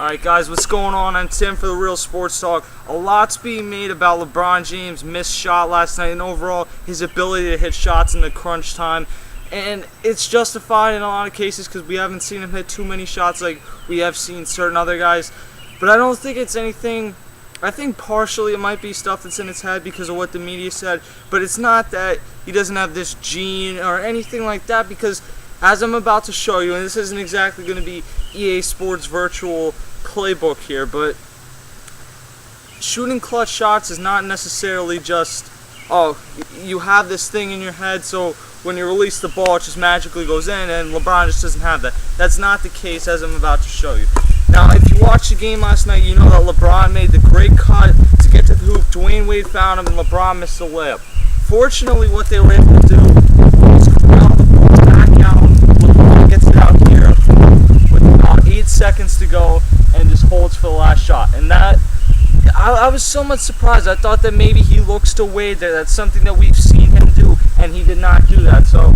Alright guys, what's going on? I'm Tim for the Real Sports Talk. A lot's being made about LeBron James' missed shot last night and overall his ability to hit shots in the crunch time. And it's justified in a lot of cases because we haven't seen him hit too many shots like we have seen certain other guys. But I don't think it's anything. I think partially it might be stuff that's in his head because of what the media said. But it's not that he doesn't have this gene or anything like that, because as I'm about to show you, and this isn't exactly going to be EA Sports virtual playbook here, but shooting clutch shots is not necessarily just, oh, you have this thing in your head, so when you release the ball it just magically goes in, and LeBron just doesn't have that. That's not the case, as I'm about to show you. Now, if you watched the game last night, you know that LeBron made the great cut to get to the hoop. Dwayne Wade found him, and LeBron missed the layup. Fortunately, what they were able to do was corral the ball back out. LeBron gets it out here with about 8 seconds to go and just holds for the last shot. And that, I was so much surprised. I thought that maybe he looks to Wade there. That's something that we've seen him do, and he did not do that. So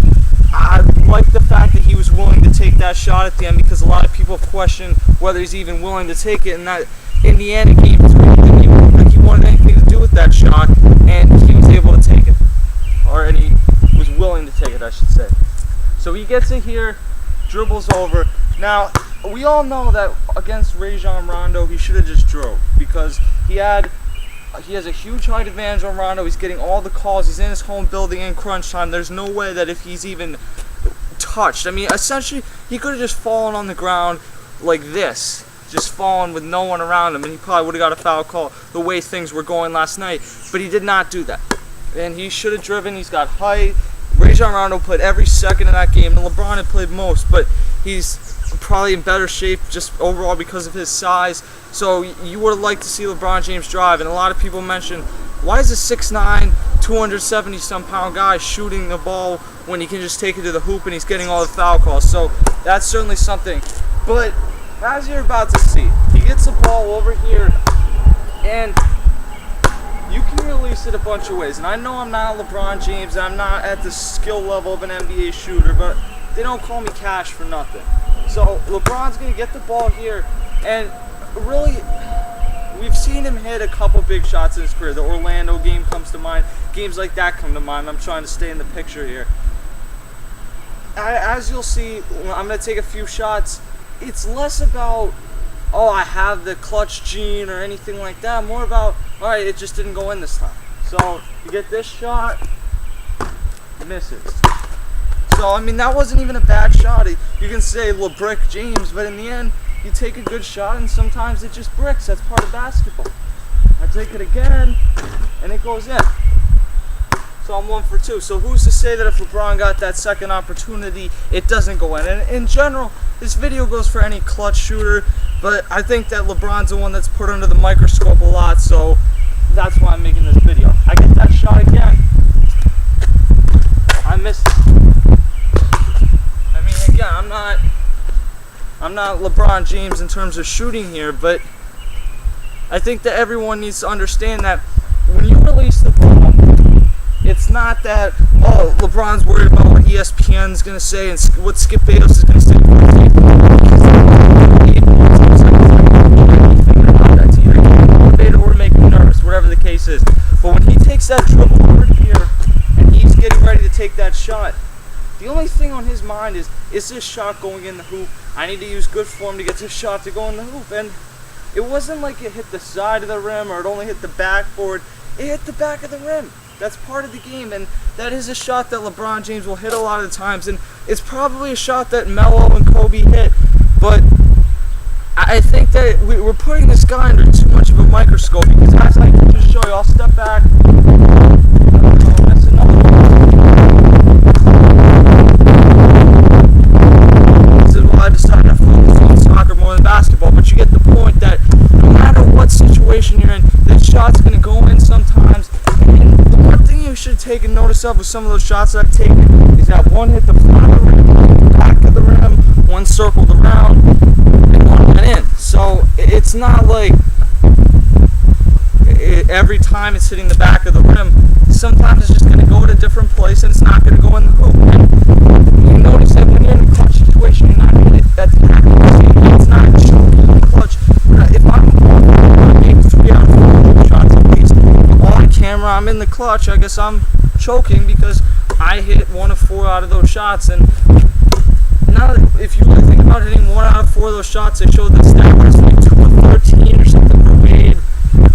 I like the fact that he was willing to take that shot at the end, because a lot of people have questioned whether he's even willing to take it, and that in the end it came through. He didn't even look like he wanted anything to do with that shot, and he was able to take it. And he was willing to take it, I should say. So he gets it here, dribbles over. Now, we all know that against Rondo, he should have just drove, because he has a huge height advantage on Rondo. He's getting all the calls. He's in his home building in crunch time. There's no way that if he's even touched, I mean, essentially, he could have just fallen on the ground like this, just fallen with no one around him, and he probably would have got a foul call the way things were going last night. But he did not do that, and he should have driven. He's got height. Rondo played every second of that game, and LeBron had played most, but he's probably in better shape just overall because of his size. So you would have liked to see LeBron James drive, and a lot of people mention, why is a 6'9", 270-some-pound guy shooting the ball when he can just take it to the hoop and he's getting all the foul calls? So that's certainly something. But as you're about to see, he gets the ball over here, and you can release it a bunch of ways. And I know I'm not LeBron James, I'm not at the skill level of an NBA shooter, but they don't call me Cash for nothing. So LeBron's going to get the ball here, and really, we've seen him hit a couple big shots in his career. The Orlando game comes to mind. Games like that come to mind. I'm trying to stay in the picture here. As you'll see, I'm going to take a few shots. It's less about, oh, I have the clutch gene or anything like that. More about, all right, it just didn't go in this time. So you get this shot, misses. So, I mean, that wasn't even a bad shot. You can say LeBrick James, but in the end, you take a good shot, and sometimes it just bricks. That's part of basketball. I take it again, and it goes in. So I'm 1 for 2. So who's to say that if LeBron got that second opportunity, it doesn't go in? And in general, this video goes for any clutch shooter, but I think that LeBron's the one that's put under the microscope a lot, so that's why I'm making this video. I get that shot again. I missed it. I mean, again, I'm not LeBron James in terms of shooting here, but I think that everyone needs to understand that when you release the ball, it's not that, oh, LeBron's worried about what ESPN's going to say and what Skip Bayless is going to say. Or make me nervous, whatever the case is. But when he takes that dribble over here and he's getting ready to take that shot, the only thing on his mind is this shot going in the hoop? I need to use good form to get this shot to go in the hoop. And it wasn't like it hit the side of the rim or it only hit the backboard. It hit the back of the rim. That's part of the game, and that is a shot that LeBron James will hit a lot of the times, and it's probably a shot that Melo and Kobe hit, but I think that we're putting this guy under too much of a microscope, because as I can just show you, I'll step back. That's another one. This is why I decided to focus on soccer more than basketball, but you get the point that no matter what situation you're in, this shot's going to go in sometimes. One thing you should take notice of with some of those shots that I've taken is that one hit the front of the rim, back of the rim, one circled around, and one went in. So it's not like every time it's hitting the back of the rim. Sometimes it's just going to go to a different place and it's not going to go in the hoop. And you notice that when you're in a clutch situation, you're not going to hit that back of the rim. It's not a clutch. clutch, I guess I'm choking because I hit 1 of 4 out of those shots. And now, if you really think about hitting 1 out of 4 of those shots, they showed the stat was like 2 of 13 or something for Wade.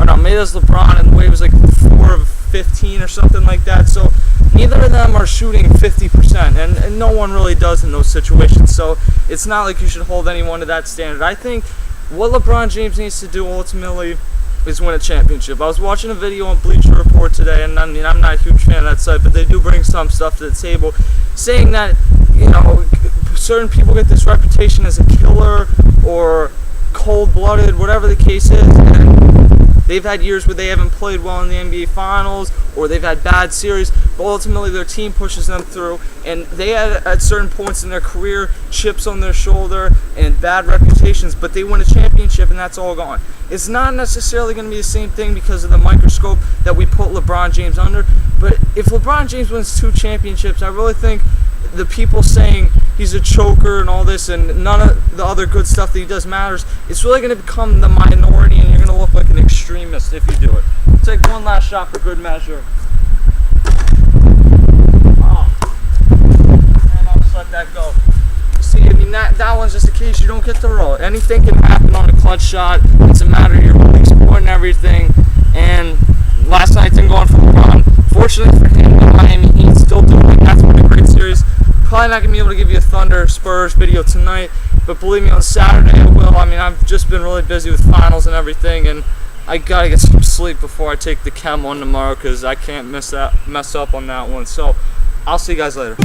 Or no, maybe it was LeBron, and Wade was like 4 of 15 or something like that. So neither of them are shooting 50%, and no one really does in those situations. So it's not like you should hold anyone to that standard. I think what LeBron James needs to do ultimately is win a championship. I was watching a video on Bleacher Report today, and I mean, I'm not a huge fan of that site, but they do bring some stuff to the table, saying that, you know, certain people get this reputation as a killer or cold-blooded, whatever the case is, and they've had years where they haven't played well in the NBA Finals, or they've had bad series, but ultimately their team pushes them through, and they had, at certain points in their career, chips on their shoulder and bad reputations, but they win a championship and that's all gone. It's not necessarily going to be the same thing because of the microscope that we put LeBron James under, but if LeBron James wins 2 championships, I really think the people saying he's a choker and all this and none of the other good stuff that he does matters, it's really going to become the minority, and you're going to look like an extremist if you do it. Take one last shot for good measure. Oh. And I'll just let that go. See, I mean, that one's just a case you don't get to roll. Anything can happen on a clutch shot. It's a matter of your release point and everything. And last night didn't go on for LeBron. Fortunately for him, the Miami Heat still doing it. That's been a great series. Probably not going to be able to give you a Thunder Spurs video tonight, but believe me, on Saturday I will. I mean, I've just been really busy with finals and everything, and I got to get some sleep before I take the chem one tomorrow because I can't mess up on that one. So I'll see you guys later.